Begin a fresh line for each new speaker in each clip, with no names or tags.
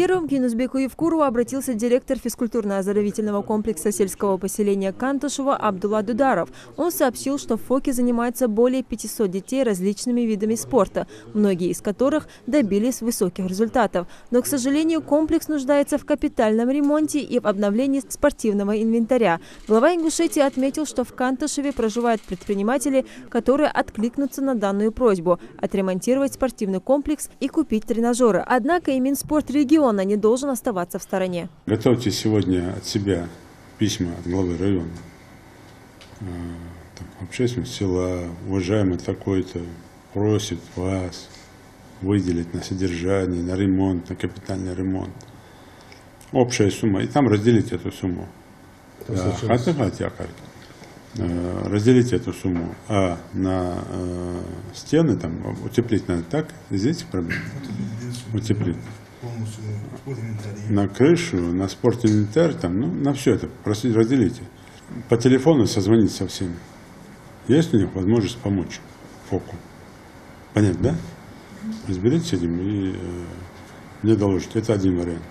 Первым к Юнусбеку Евкурову обратился директор физкультурно-оздоровительного комплекса сельского поселения Кантышево Абдулла Дударов. Он сообщил, что в ФОКе занимается более 500 детей различными видами спорта, многие из которых добились высоких результатов. Но, к сожалению, комплекс нуждается в капитальном ремонте и в обновлении спортивного инвентаря. Глава Ингушетии отметил, что в Кантышеве проживают предприниматели, которые откликнутся на данную просьбу – отремонтировать спортивный комплекс и купить тренажеры. Однако и Минспорт региона не должен оставаться в стороне.
Готовьте сегодня от себя письма от главы района. Общественность села, уважаемый такой-то, просит вас выделить на содержание, на ремонт, на капитальный ремонт. Общая сумма. И там разделить эту сумму. Разделить эту сумму. А на стены там утеплить надо, так? Здесь проблема? Утеплить. На крышу, на спортинвентарь, там, ну, на все это разделите. По телефону созвонить со всеми. Есть у них возможность помочь ФОКу? Понятно, да? Разберитесь с этим и мне доложите. Это один вариант.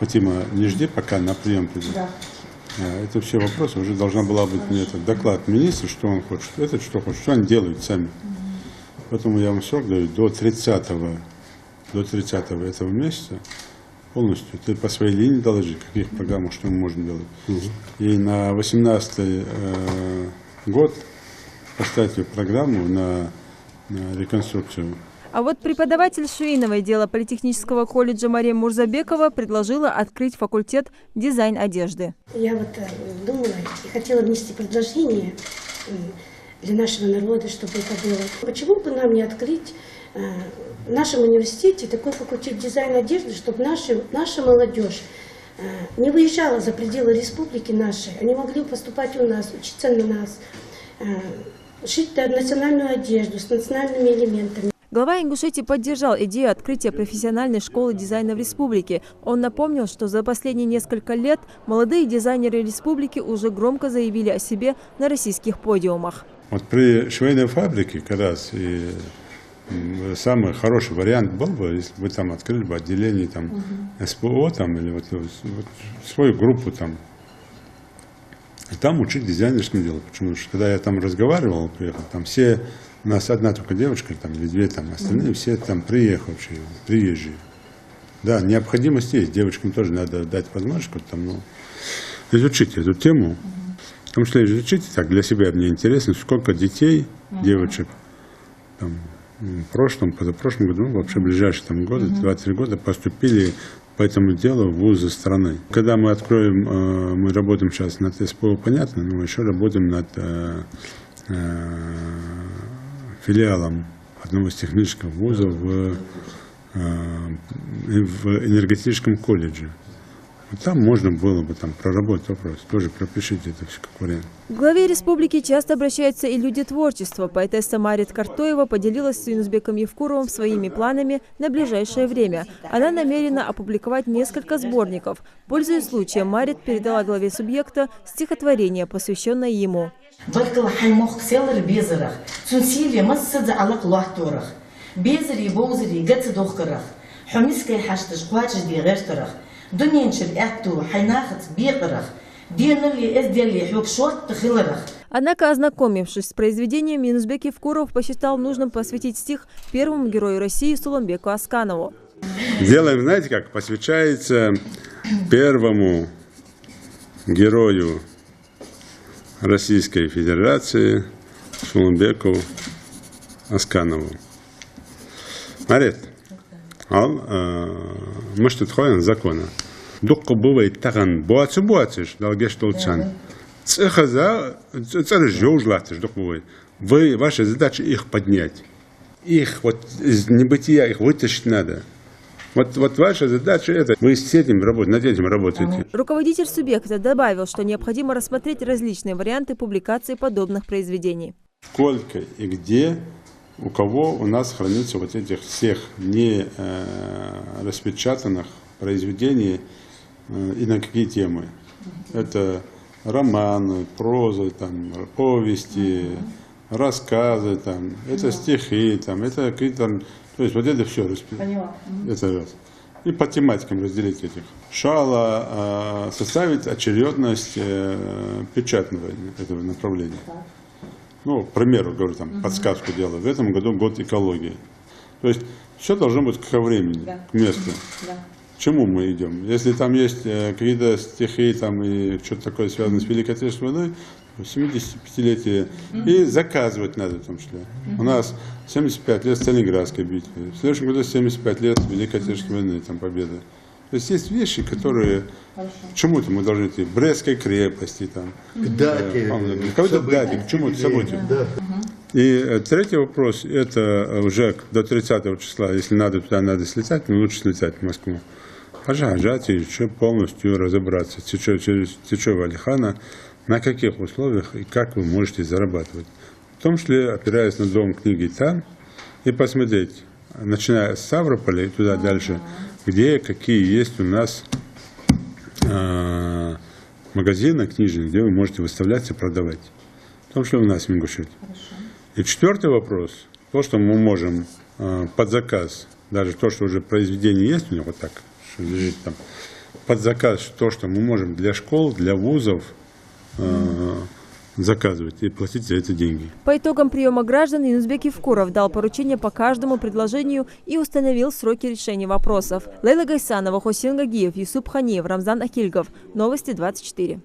Фатима, не жди, пока на прием придет. Да. Это все вопросы. Уже должна была быть мне этот доклад министра, что он хочет, этот что хочет, что они делают сами. Поэтому я вам срок даю до 30-го этого месяца полностью. Ты по своей линии доложи, каких программах, что мы можем делать. И на 18-й год поставьте программу на реконструкцию.
А вот преподаватель Шуиновой дела Политехнического колледжа Мария Мурзабекова предложила открыть факультет дизайн одежды.
Я вот думала и хотела внести предложение для нашего народа, чтобы это было. Почему бы нам не открыть в нашем университете такой факультет дизайна одежды, чтобы наша молодежь не выезжала за пределы республики нашей, они могли поступать у нас, учиться на нас, шить национальную одежду с национальными элементами.
Глава Ингушетии поддержал идею открытия профессиональной школы дизайна в республике. Он напомнил, что за последние несколько лет молодые дизайнеры республики уже громко заявили о себе на российских подиумах.
Вот при швейной фабрике как раз и самый хороший вариант был бы, если бы там открыли бы отделение там, СПО там, или вот свою группу там. И там учить дизайнерскому делу. Почему? Потому что когда я там разговаривал, приехал, там все, у нас одна только девушка там, или две, там, остальные все там приехавшие, приезжие. Да, необходимость есть. Девочкам тоже надо дать возможность там, ну, изучить эту тему. В том числе изучить, так для себя мне интересно, сколько детей, девочек, там, в прошлом, позапрошлом году, ну, вообще в ближайшие там, годы, 2-3 года поступили по этому делу в вузы страны. Когда мы откроем, мы работаем сейчас над СПО, понятно, но мы еще работаем над филиалом одного из технических вузов в энергетическом колледже. Там можно было бы там проработать вопрос. Тоже пропишите это все как вариант.
К главе республики часто обращаются и люди творчества. Поэтесса Марит Картоева поделилась с Юнусбеком Евкуровым своими планами на ближайшее время. Она намерена опубликовать несколько сборников. Пользуясь случаем, Марит передала главе субъекта стихотворение, посвященное ему. Однако, ознакомившись с произведением, Юнусбек Евкуров посчитал нужным посвятить стих первому герою России Суланбеку Асканову.
Делаем, знаете как, посвящается первому герою Российской Федерации Суланбеку Асканову. Марет, может, это ходит закона. Духу бывает таган буациш, долгеш толчан. Вы, ваша задача их поднять. Их вот из небытия, их вытащить надо. Вот ваша задача это. Вы с этим работаете, над этим работаете.
Руководитель субъекта добавил, что необходимо рассмотреть различные варианты публикации подобных произведений.
Сколько и где, у кого у нас хранится вот этих всех не распечатанных произведений и на какие темы. Это романы, проза, там, повести, рассказы, там, это стихи, там, это какие-то, то есть вот это все расписано. Это раз. и по тематикам разделить этих. Сначала составить очередность печатного этого направления. Ну, к примеру, говорю, там, подсказку делаю. В этом году год экологии. То есть все должно быть ко времени, к месту. К чему мы идем? Если там есть какие-то стихи там, и что-то такое связано с Великой Отечественной войной, 75-летие, и заказывать надо в том числе. У нас 75 лет Сталинградской битвы, в следующем году 75 лет Великой Отечественной войны, там, победы. То есть есть вещи, которые, к чему-то мы должны идти, Брестской крепости, там, какой-то дате, к чему-то событию. И третий вопрос, это уже до 30 числа, если надо туда, надо слетать, но лучше слетать в Москву. Пожать и еще полностью разобраться, через Течева Алихана, на каких условиях и как вы можете зарабатывать. В том числе, опираясь на Дом книги там, и посмотреть, начиная с Ставрополя и туда дальше, где какие есть у нас магазины книжные, где вы можете выставлять и продавать. В том числе у нас в Ингушетии. И четвертый вопрос, то, что мы можем под заказ, даже то, что уже произведение есть у него вот так, что лежит там, под заказ, то, что мы можем для школ, для вузов заказывать и платить за это деньги.
По итогам приема граждан Юнусбек Евкуров дал поручение по каждому предложению и установил сроки решения вопросов. Лейла Гайсанова, Хосин Гагиев, Юсуп Ханиев, Рамзан Ахильгов. Новости 24.